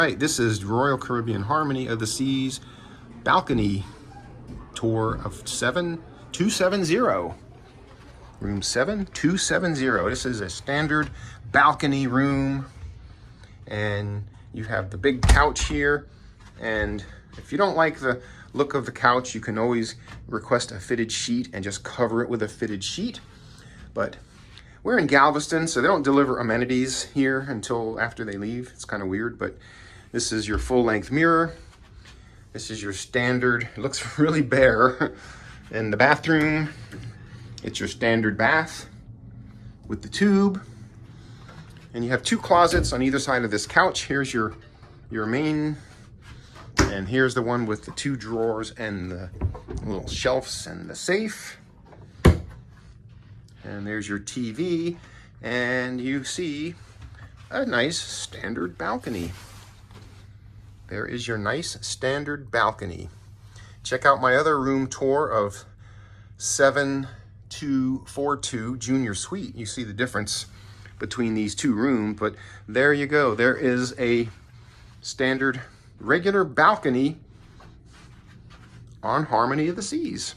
Right, this is Royal Caribbean Harmony of the Seas balcony tour of 7270. Room 7270. This is a standard balcony room, and you have the big couch here. And if you don't like the look of the couch, you can always request a fitted sheet and just cover it with a fitted sheet. But we're in Galveston, so they don't deliver amenities here until after they leave. It's kind of weird, but this is your full-length mirror. This is your standard, it looks really bare. In the bathroom, it's your standard bath with the tube. And you have two closets on either side of this couch. Here's your main, and here's the one with the two drawers and the little shelves and the safe. And there's your TV, and you see a nice standard balcony. There is your nice standard balcony. Check out my other room tour of 7242 Junior Suite. You see the difference between these two rooms, but there you go. There is a standard regular balcony on Harmony of the Seas.